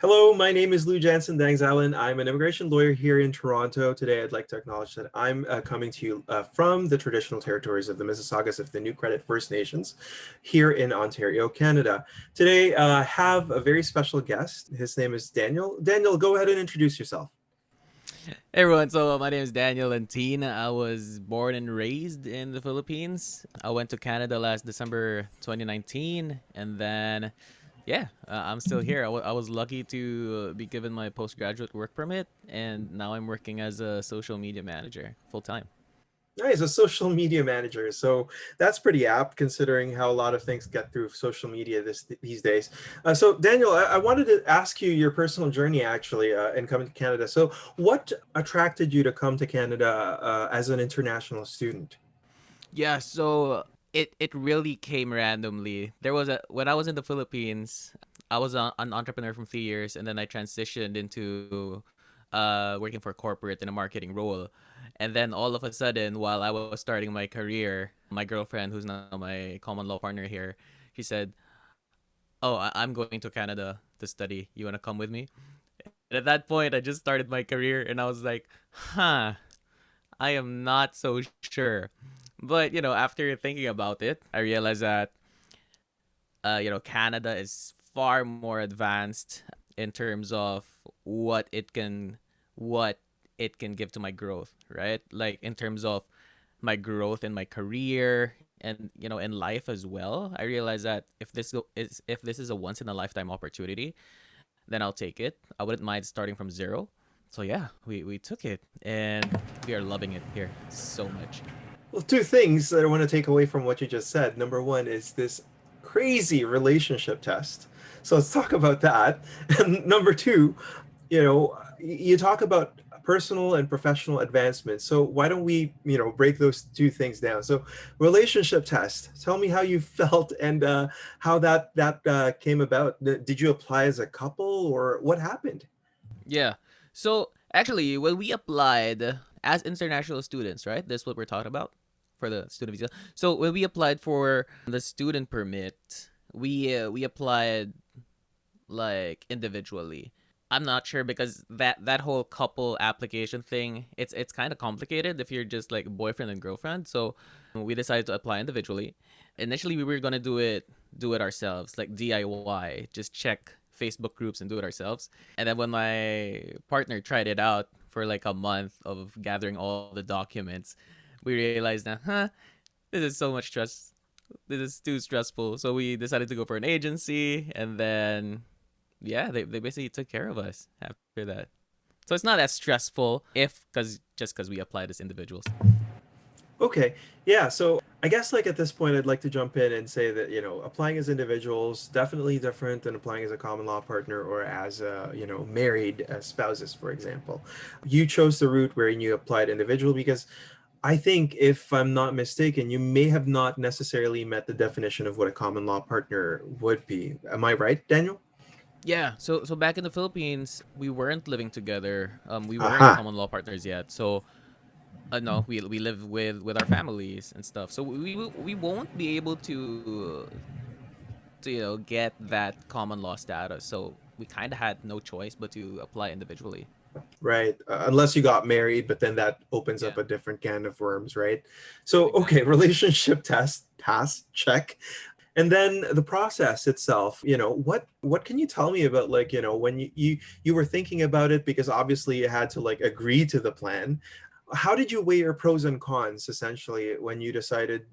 Hello, my name is Lou Jansen Dangzalen. I'm an immigration lawyer here in Toronto. Today, I'd like to acknowledge that I'm coming to you from the traditional territories of the Mississaugas of the New Credit First Nations here in Ontario, Canada. Today, I have a very special guest. His name is Daniel. Daniel, go ahead and introduce yourself. Hey everyone, so my name is Daniel Lantin. I was born and raised in the Philippines. I went to Canada last December 2019, and then, I'm still here. I was lucky to be given my postgraduate work permit, and now I'm working as a social media manager full time. Nice, a social media manager. So that's pretty apt considering how a lot of things get through social media these days. So Daniel, I wanted to ask you your personal journey actually in coming to Canada. So what attracted you to come to Canada as an international student? Yeah, so it really came randomly. There was a when I was in the Philippines, I was an entrepreneur from 3 years, and then I transitioned into working for corporate in a marketing role. And then all of a sudden, while I was starting my career, my girlfriend, who's now my common law partner here, she said, "Oh, I'm going to Canada to study. You want to come with me?" And at that point, I just started my career, and I was like, "Huh, I am not so sure." But after thinking about it, I realized that Canada is far more advanced in terms of what it can what it can give to my growth, right? Like in terms of my growth in my career and in life as well. I realized that if this is a once in a lifetime opportunity, then I'll take it. I wouldn't mind starting from zero. So yeah, we took it and we are loving it here so much. Well, two things that I want to take away from what you just said. Number one is this crazy relationship test. So let's talk about that. And number two, you talk about personal and professional advancement. So why don't we, break those two things down? So relationship test. Tell me how you felt and how that came about. Did you apply as a couple or what happened? Yeah. So actually, when we applied as international students, right? That's what we're talking about for the student visa. So when we applied for the student permit, we applied like individually. I'm not sure because that whole couple application thing, it's kind of complicated if you're just like boyfriend and girlfriend. So we decided to apply individually. Initially, we were gonna do it ourselves, like DIY, just check Facebook groups and do it ourselves. And then when my partner tried it out for like a month of gathering all the documents, we realized that, this is so much stress. This is too stressful. So we decided to go for an agency, and then they basically took care of us after that. So it's not as stressful if because we applied as individuals. Okay. Yeah. So I guess like at this point, I'd like to jump in and say that, applying as individuals definitely different than applying as a common law partner or as, married spouses, for example. You chose the route wherein you applied individual because I think, if I'm not mistaken, you may have not necessarily met the definition of what a common law partner would be. Am I right, Daniel? Yeah. So back in the Philippines, we weren't living together. We weren't Aha. common law partners yet. So no, we live with our families and stuff. So we won't be able to get that common law status. So we kind of had no choice but to apply individually. Right. Unless you got married, but then that opens Yeah. up a different can of worms, right? So, okay, Exactly. relationship test, pass, check. And then the process itself, what can you tell me about, like, when you were thinking about it, because obviously you had to like agree to the plan. How did you weigh your pros and cons essentially when you decided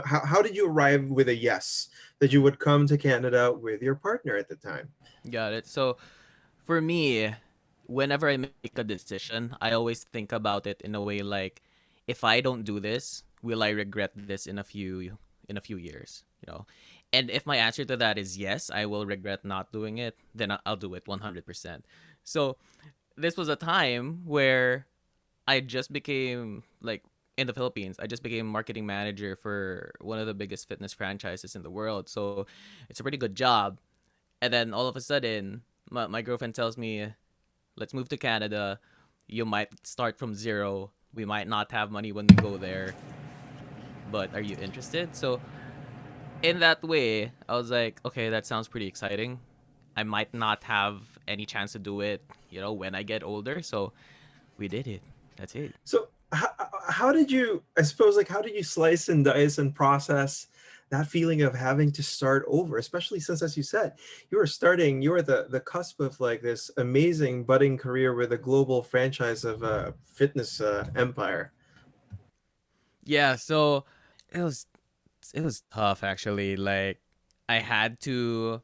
how did you arrive with a yes that you would come to Canada with your partner at the time? Got it. So for me, whenever I make a decision, I always think about it in a way like, if I don't do this, will I regret this in a few years? And if my answer to that is yes, I will regret not doing it, then I'll do it 100%. So this was a time where I just became like in the Philippines, I just became marketing manager for one of the biggest fitness franchises in the world. So it's a pretty good job. And then all of a sudden, my girlfriend tells me, let's move to Canada. You might start from zero. We might not have money when we go there, but are you interested? So in that way, I was like, okay, that sounds pretty exciting. I might not have any chance to do it, when I get older. So we did it. That's it. So how did you, I suppose, like how did you slice and dice and process that feeling of having to start over, especially since, as you said, you were the cusp of like this amazing budding career with a global franchise of a fitness empire. Yeah, so it was it was tough actually. Like I had to,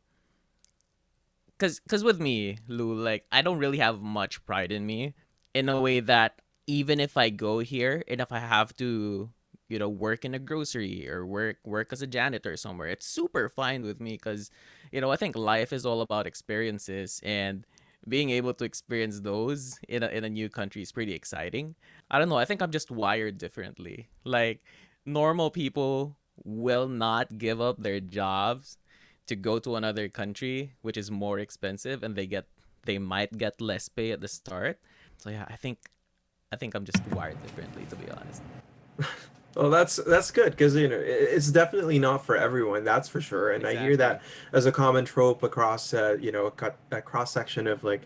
cuz with me, Lou, like I don't really have much pride in me in a way that even if I go here and if I have to, work in a grocery or work as a janitor somewhere, it's super fine with me cuz I think life is all about experiences, and being able to experience those in a new country is pretty exciting. I don't know, I think I'm just wired differently. Like normal people will not give up their jobs to go to another country which is more expensive, and they might get less pay at the start. So yeah, I think I'm just wired differently, to be honest. Well, that's good because it's definitely not for everyone, that's for sure. And I hear Exactly. that as a common trope across a cross section of like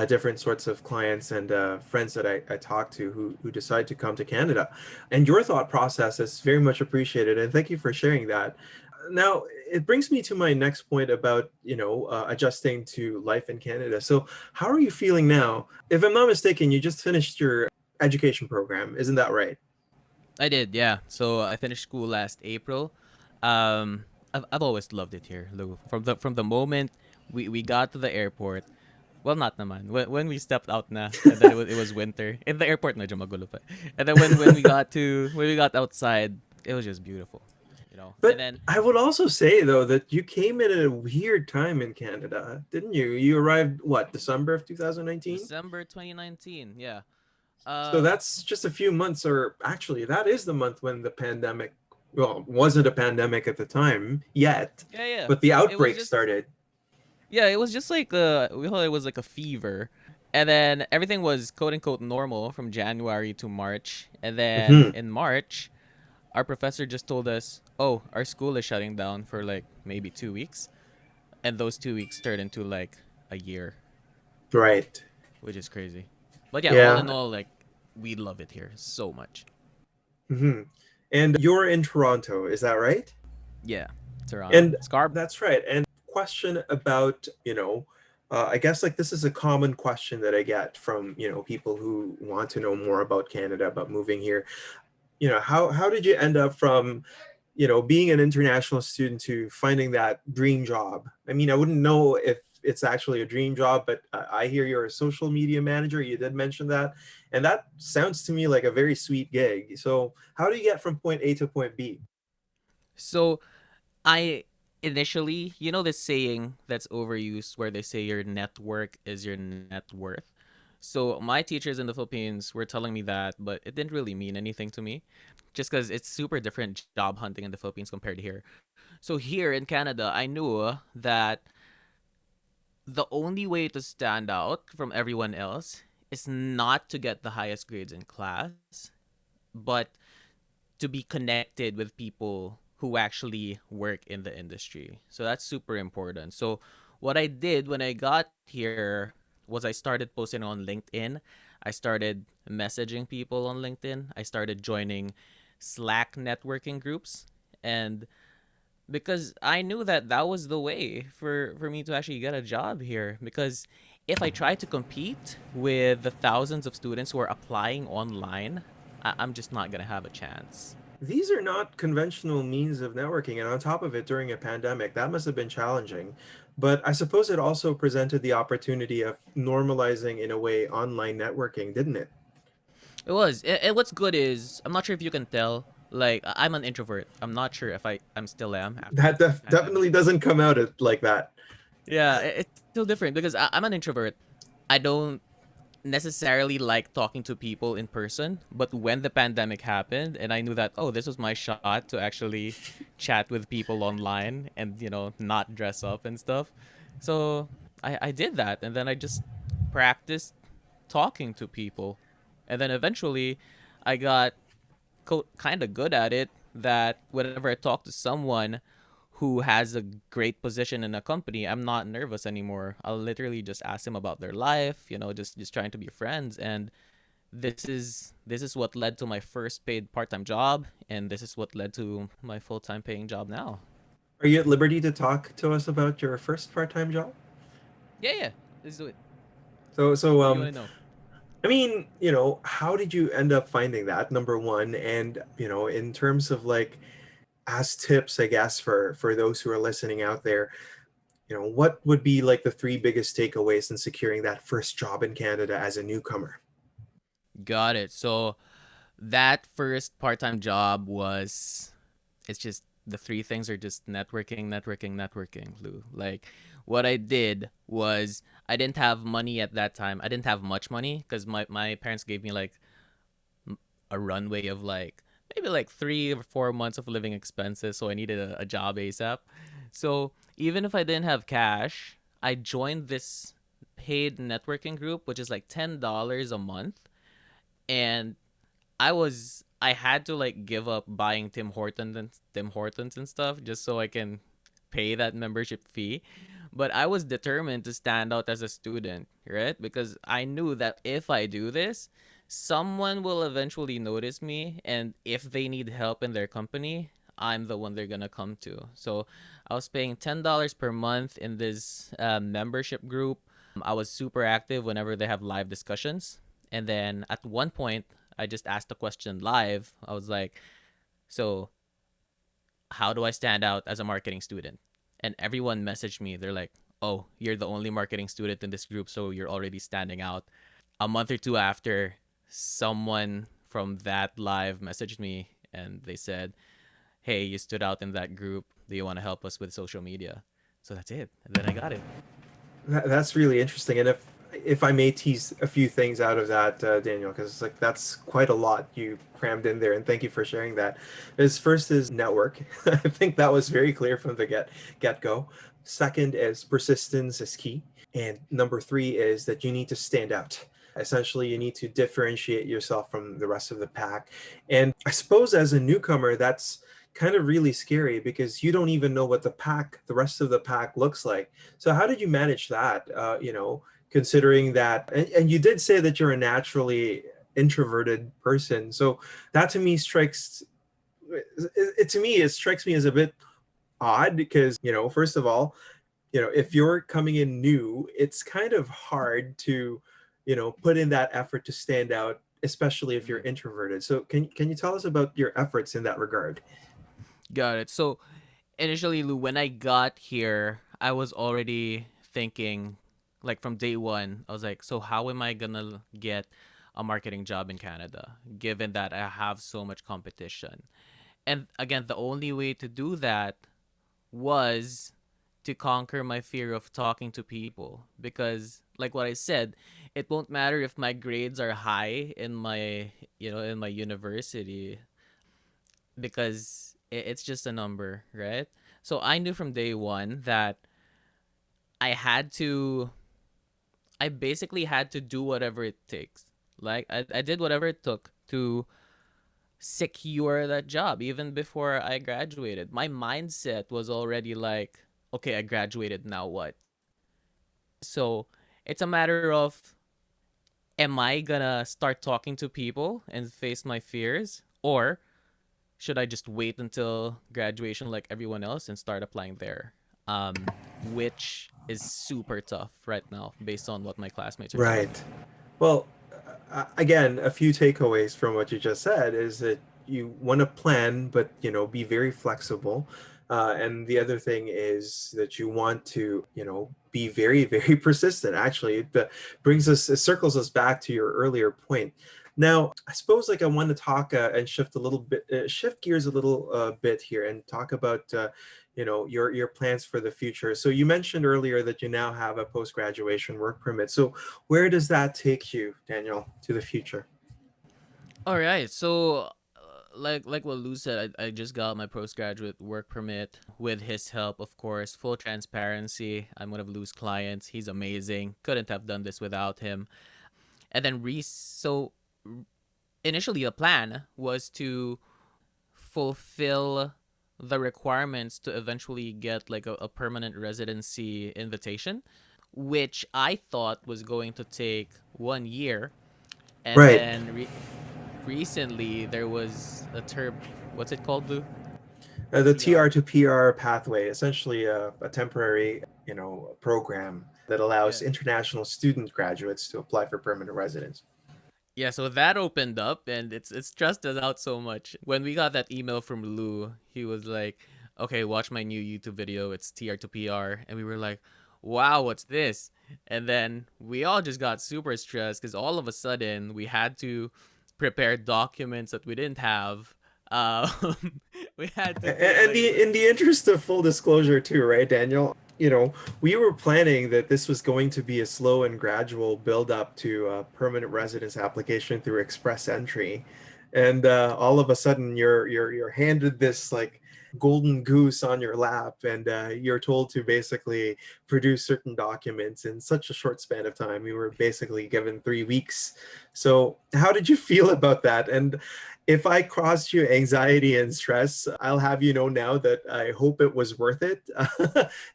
different sorts of clients and friends that I talk to who decide to come to Canada. And your thought process is very much appreciated, and thank you for sharing that. Now, it brings me to my next point about adjusting to life in Canada. So, how are you feeling now? If I'm not mistaken, you just finished your education program, isn't that right? I did, yeah. So I finished school last April. I've always loved it here, Lou. From the moment we got to the airport. Well, not naman. When we stepped out na, and then it was winter. In the airport, medyo magulo pa. And then when we got outside, it was just beautiful, And But then I would also say though that you came in at a weird time in Canada, didn't you? You arrived what, December of 2019? December 2019, yeah. So Um, that's just a few months, or actually that is the month when the pandemic, well, wasn't a pandemic at the time yet, yeah, yeah. but the It was outbreak just started. Yeah, it was just like we thought it was like a fever. And then everything was quote unquote normal from January to March. And then Hmm. in March, our professor just told us, "Oh, our school is shutting down for like maybe 2 weeks." And those 2 weeks turned into like a year, Right. which is crazy. But yeah, all in Yeah. all, like we love it here so much. Hmm. And you're in Toronto, is that right? Yeah, Toronto. And that's right. And question about, I guess like this is a common question that I get from, people who want to know more about Canada, about moving here. How did you end up from, being an international student to finding that dream job? I mean, I wouldn't know if it's actually a dream job, but I hear you're a social media manager. You did mention that, and that sounds to me like a very sweet gig. So, how do you get from point A to point B? So I initially, this saying that's overused where they say your network is your net worth. So my teachers in the Philippines were telling me that, but it didn't really mean anything to me, just because it's super different job hunting in the Philippines compared to here. So here in Canada, I knew that the only way to stand out from everyone else is not to get the highest grades in class, but to be connected with people who actually work in the industry. So that's super important. So what I did when I got here was I started posting on LinkedIn. I started messaging people on LinkedIn. I started joining Slack networking groups, and because I knew that that was the way for me to actually get a job here, because if I try to compete with the thousands of students who are applying online, I'm just not going to have a chance. These are not conventional means of networking, and on top of it, during a pandemic, that must have been challenging. But I suppose it also presented the opportunity of normalizing, in a way, online networking, didn't it? It was. And what's good is I'm not sure if you can tell. Like I'm an introvert. I'm not sure if I'm still am after That the pandemic. definitely doesn't come out like that. Yeah, it's still different because I'm an introvert. I don't necessarily like talking to people in person, but when the pandemic happened and I knew that, oh, this was my shot to actually chat with people online and not dress up and stuff. So I did that, and then I just practiced talking to people, and then eventually I got kind of good at it, that whenever I talk to someone who has a great position in a company, I'm not nervous anymore. I'll literally just ask them about their life, just trying to be friends. And this is what led to my first paid part-time job, and this is what led to my full-time paying job now. Are you at liberty to talk to us about your first part-time job? Yeah, yeah. Let's do it. So, so What do you um, want to know? I mean, how did you end up finding that, number one? And, in terms of like as tips, I guess, for those who are listening out there, what would be like the three biggest takeaways in securing that first job in Canada as a newcomer? Got it. So that first part-time job was, it's just the three things are just networking, networking, networking, Lou. Like, what I did was, I didn't have money at that time. I didn't have much money because my parents gave me like a runway of like maybe like 3 or 4 months of living expenses. So I needed a job ASAP. So even if I didn't have cash, I joined this paid networking group, which is like $10 a month. And I had to like give up buying Tim Hortons and stuff just so I can pay that membership fee. But I was determined to stand out as a student, right? Because I knew that if I do this, someone will eventually notice me, and if they need help in their company, I'm the one they're gonna come to. So I was paying $10 per month in this membership group. I was super active whenever they have live discussions. And then at one point, I just asked a question live. I was like, so how do I stand out as a marketing student? And everyone messaged me. They're like, oh, you're the only marketing student in this group, so you're already standing out. A month or two after, someone from that live messaged me and they said, hey, you stood out in that group. Do you want to help us with social media? So that's it. And then I got it. That's really interesting. And if I may tease a few things out of that, Daniel, because it's like that's quite a lot you crammed in there, and thank you for sharing that. Is first is network. I think that was very clear from the get go. Second is persistence is key, and number three is that you need to stand out. Essentially, you need to differentiate yourself from the rest of the pack. And I suppose as a newcomer, that's kind of really scary because you don't even know what the rest of the pack looks like. So how did you manage that? Considering that, and you did say that you're a naturally introverted person. So that to me it strikes me as a bit odd because, first of all, if you're coming in new, it's kind of hard to, put in that effort to stand out, especially if you're Mm. introverted. So can you tell us about your efforts in that regard? Got it. So initially, Lou, when I got here, I was already thinking, like from day one, I was like, so how am I gonna get a marketing job in Canada, given that I have so much competition? And again, the only way to do that was to conquer my fear of talking to people. Because, like what I said, it won't matter if my grades are high in my university, because it's just a number, right? So I knew from day one that I had to, I basically had to do whatever it takes. Like, I did whatever it took to secure that job even before I graduated. My mindset was already like, okay, I graduated, now what? So it's a matter of, am I gonna start talking to people and face my fears? Or should I just wait until graduation like everyone else and start applying there? Which is super tough right now based on what my classmates are telling me. Right. Well, again, a few takeaways from what you just said is that you want to plan, but be very flexible. And the other thing is that you want to, be very, very persistent. Actually, it circles us back to your earlier point. Now, I suppose like I want to talk and shift gears a little bit here and talk about your plans for the future. So you mentioned earlier that you now have a post graduation work permit. So where does that take you, Daniel, to the future? All right, so like what Lou said, I just got my postgraduate work permit with his help, of course. Full transparency. I'm one of Lou's clients. He's amazing. Couldn't have done this without him. And then initially the plan was to fulfill the requirements to eventually get like a permanent residency invitation, which I thought was going to take 1 year. And Right. then recently there was a term, what's it called, Lou? The TR TR. to PR pathway, essentially a temporary, program that allows Yeah. international student graduates to apply for permanent residence. Yeah, so that opened up and it's stressed us out so much. When we got that email from Lou, he was like, "Okay, watch my new YouTube video. It's TR to PR." And we were like, "Wow, what's this?" And then we all just got super stressed cuz all of a sudden we had to prepare documents that we didn't have. Um we had to take And like in the interest of full disclosure too, right, Daniel? We were planning that this was going to be a slow and gradual build up to a permanent residence application through express entry. And all of a sudden you're handed this like golden goose on your lap, and you're told to basically produce certain documents in such a short span of time. We were basically given 3 weeks. So how did you feel about that? And if I caused you anxiety and stress, I'll have you know now that I hope it was worth it.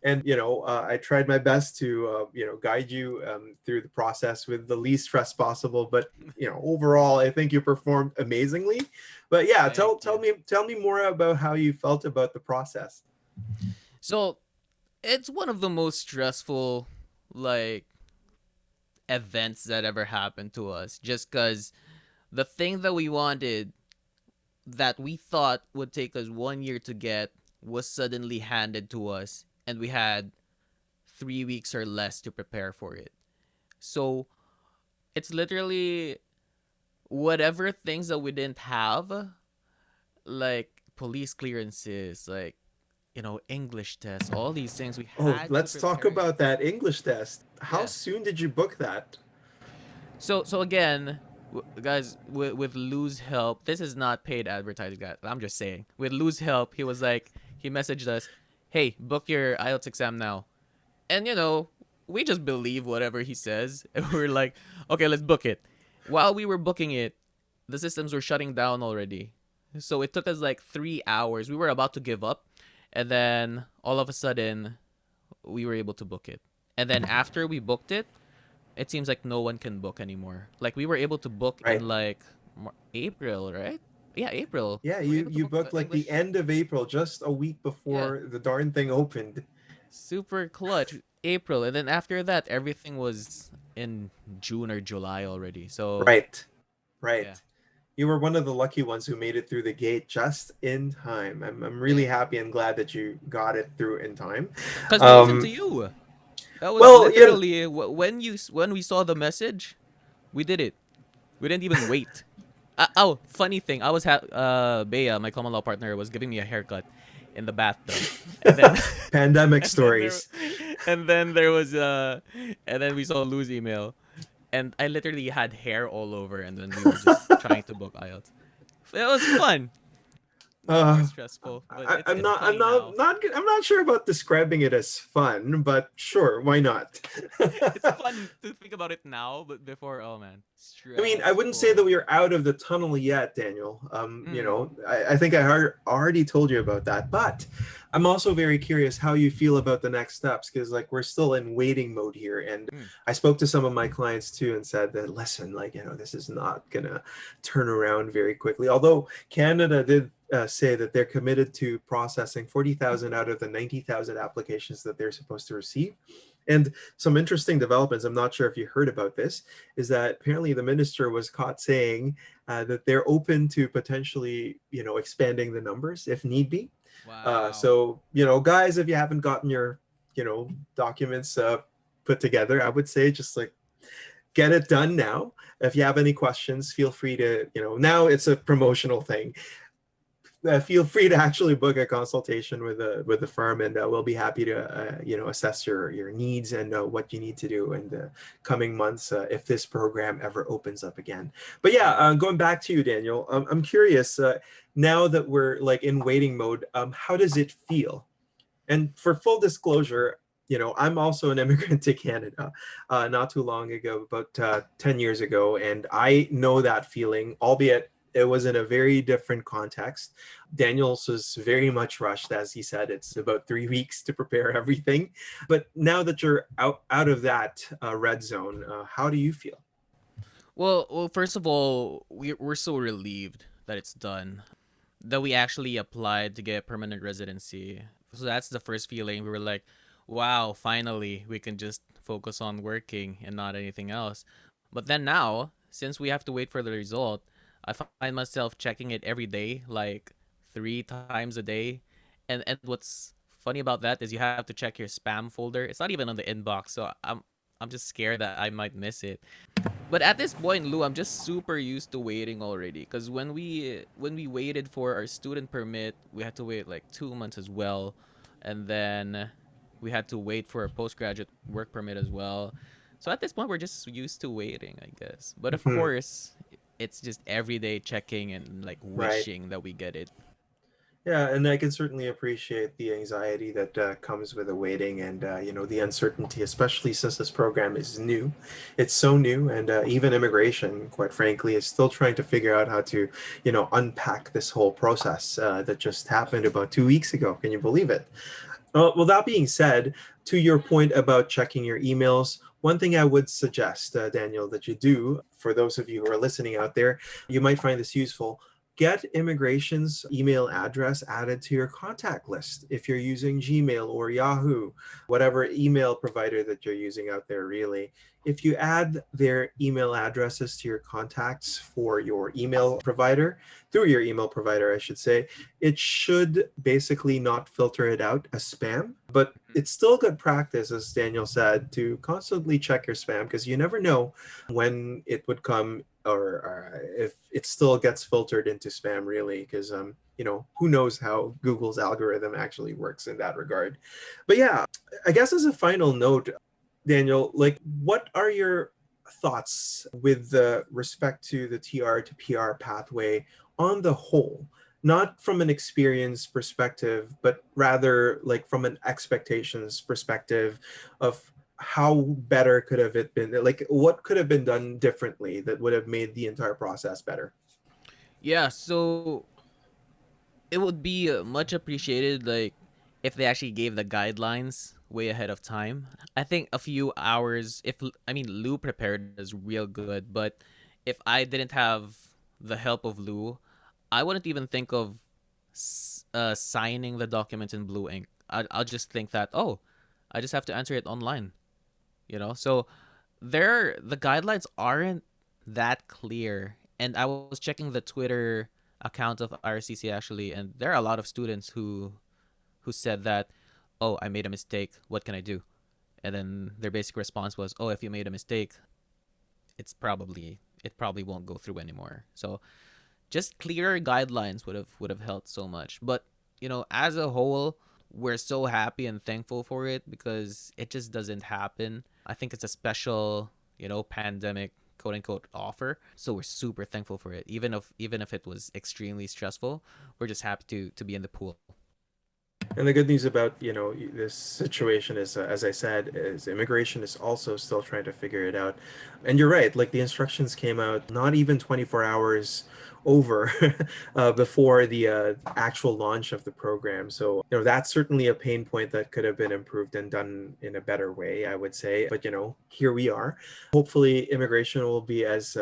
And I tried my best to guide you through the process with the least stress possible. But overall, I think you performed amazingly. But yeah, thank you. tell me more about how you felt about the process. So, it's one of the most stressful like events that ever happened to us just cuz the thing that we wanted that we thought would take us 1 year to get was suddenly handed to us, and we had 3 weeks or less to prepare for it. So it's literally whatever things that we didn't have, like police clearances, like English tests, all these things we Oh, had to let's talk prepare it. about that English test. How Yeah. soon did you book that? So again, guys, with Lou's help, this is not paid advertising, guys. I'm just saying. With Lou's help, he was like, he messaged us, "Hey, book your IELTS exam now." And we just believe whatever he says, and we're like, "Okay, let's book it." While we were booking it, the systems were shutting down already. So it took us like 3 hours. We were about to give up, and then all of a sudden, we were able to book it. And then after we booked it seems like no one can book anymore. Like we were able to book Right. in like April, right? Yeah, April. Yeah, We were you able to you book booked like the English. end of April, just a week Yeah, before the darn thing opened. super clutch. April, and then after that, everything was in June or July already. So Right. yeah, Right. You were one of the lucky ones who made it through the gate just in time. I'm really yeah. happy and glad that you got it through in time. Cause we listened to Um, you. That was well, literally when we saw the message, we did it. We didn't even wait. Oh, funny thing. I was Bea, my common law partner, was giving me a haircut in the bathtub, and then pandemic and then there stories. and then there was and then we saw Lou's email, and I literally had hair all over, and then we were just trying to book IELTS. It was fun, but more Uh, stressful. But it's I'm funny now. I'm not sure about describing it as fun, but sure, why not? It's fun to think about it now, but before, oh man, I mean, I wouldn't say that stressful. we are out of the tunnel yet, Daniel. Mm, I think already told you about that, but I'm also very curious how you feel about the next steps because, like, we're still in waiting mode here. And mm, I spoke to some of my clients too and said that, listen, like, this is not gonna turn around very quickly. Although Canada did say that they're committed to processing 40,000 out of the 90,000 applications that they're supposed to receive. And some interesting developments, I'm not sure if you heard about this, is that apparently the minister was caught saying that they're open to potentially, expanding the numbers if need be. wow. So, guys, if you haven't gotten your, documents put together, I would say just like get it done now. If you have any questions, feel free to, now it's a promotional thing. Feel free to actually book a consultation with the firm, and we'll be happy to assess your needs and what you need to do in the coming months if this program ever opens up again. But yeah, Yeah. going back to you, Daniel, I'm curious. Now that we're like in waiting mode, how does it feel? And for full disclosure, I'm also an immigrant to Canada, not too long ago, about 10 years ago, and I know that feeling, albeit It was in a very different context. Daniel's was very much rushed, as he said. It's about 3 weeks to prepare everything. But now that you're out of that red zone, how do you feel? Well, first of all, we're so relieved that it's done, that we actually applied to get permanent residency. So that's the first feeling. We were like, wow, finally, we can just focus on working and not anything else. But then now, since we have to wait for the result, I find myself checking it every day, like 3 times a day. And what's funny about that is you have to check your spam folder. It's not even on the inbox, so I'm just scared that I might miss it. But at this point, Lou, I'm just super used to waiting already. Because when we waited for our student permit, we had to wait like 2 months as well, and then we had to wait for a postgraduate work permit as well. So at this point, we're just used to waiting, I guess. But of Mhm. course, it's just everyday checking and like Right. wishing that we get it. Yeah, and I can certainly appreciate the anxiety that comes with the waiting and the uncertainty, especially since this program is new. It's so new, and even immigration, quite frankly, is still trying to figure out how to unpack this whole process that just happened about 2 weeks ago. Can you believe it? Well, that being said, to your point about checking your emails, one thing I would suggest, Daniel, that you do, for those of you who are listening out there, you might find this useful. Get immigration's email address added to your contact list if you're using Gmail or Yahoo, whatever email provider that you're using out there, really. If you add their email addresses to your contacts for your email provider, through your email provider, I should say, it should basically not filter it out as spam, but it's still good practice, as Daniel said, to constantly check your spam because you never know when it would come or if it still gets filtered into spam, really, because who knows how Google's algorithm actually works in that regard. But yeah, I guess as a final note, Daniel, like, what are your thoughts with respect to the TR to PR pathway on the whole? Not from an experience perspective, but rather like from an expectations perspective of how better could have it been? Like, what could have been done differently that would have made the entire process better? Yeah, so it would be much appreciated, like if they actually gave the guidelines way ahead of time. I think a few hours, if I mean Lou prepared us real good, but if I didn't have the help of Lou, I wouldn't even think of signing the documents in blue ink. I'll just think that, oh, I just have to answer it online. So the guidelines aren't that clear. And I was checking the Twitter account of RCC actually, and there are a lot of students who said that, oh, I made a mistake. What can I do? And then their basic response was, oh, if you made a mistake, it probably won't go through anymore. So just clearer guidelines would have helped so much. But as a whole, we're so happy and thankful for it because it just doesn't happen. I think it's a special pandemic quote unquote offer, so we're super thankful for it. Even if it was extremely stressful, we're just happy to be in the pool. And the good news about, this situation is, as I said, is immigration is also still trying to figure it out. And you're right, like the instructions came out not even 24 hours over before the actual launch of the program. So, that's certainly a pain point that could have been improved and done in a better way, I would say. But, here we are. Hopefully, immigration will be as,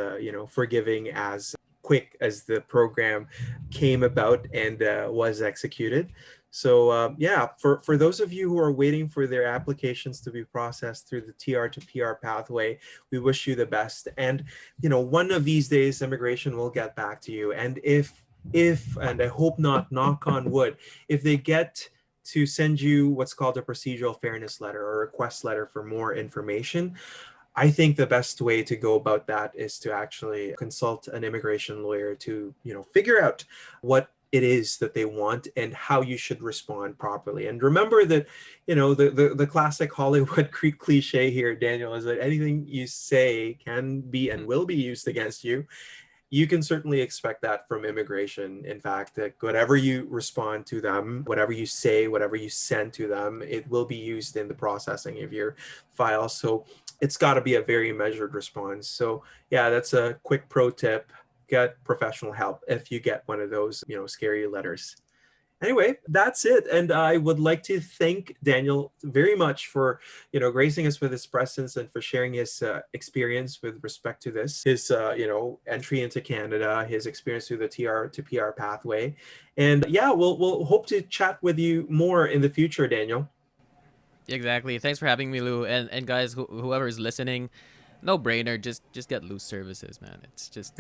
forgiving as quick as the program came about and was executed. So yeah, for those of you who are waiting for their applications to be processed through the TR to PR pathway, we wish you the best. And one of these days, immigration will get back to you. And if and I hope not, knock on wood, if they get to send you what's called a procedural fairness letter or request letter for more information, I think the best way to go about that is to actually consult an immigration lawyer to, figure out what it is that they want and how you should respond properly. And remember that, the classic Hollywood cliche here, Daniel, is that anything you say can be and will be used against you. You can certainly expect that from immigration. In fact, that whatever you respond to them, whatever you say, whatever you send to them, it will be used in the processing of your file. So it's got to be a very measured response. So yeah, that's a quick pro tip. get professional help if you get one of those, scary letters. Anyway, that's it. And I would like to thank Daniel very much for, gracing us with his presence and for sharing his experience with respect to this, his, entry into Canada, his experience through the TR to PR pathway. And yeah, we'll hope to chat with you more in the future, Daniel. Exactly. Thanks for having me, Lou. And guys, whoever is listening, no brainer. Just get Lou's services, man. It's just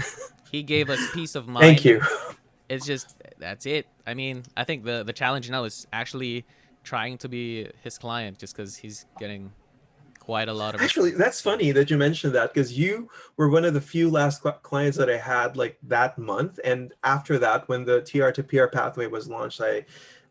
he gave us peace of Thank mind. you. It's just that's it. I mean, I think the challenge now is actually trying to be his client, just because he's getting quite a lot of Actually, responses. that's funny that you mentioned that because you were one of the few last clients that I had like that month. And after that, when the TR to PR pathway was launched,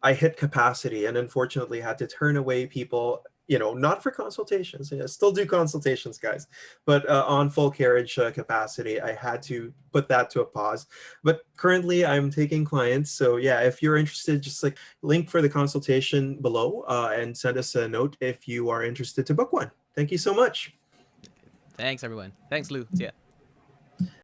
I hit capacity and unfortunately had to turn away people, not for consultations. Still do consultations, guys, but on full carriage capacity, I had to put that to a pause. But currently, I'm taking clients. So yeah, if you're interested, just like link for the consultation below and send us a note if you are interested to book one. Thank you so much. Thanks, everyone. Thanks, Lou. See ya.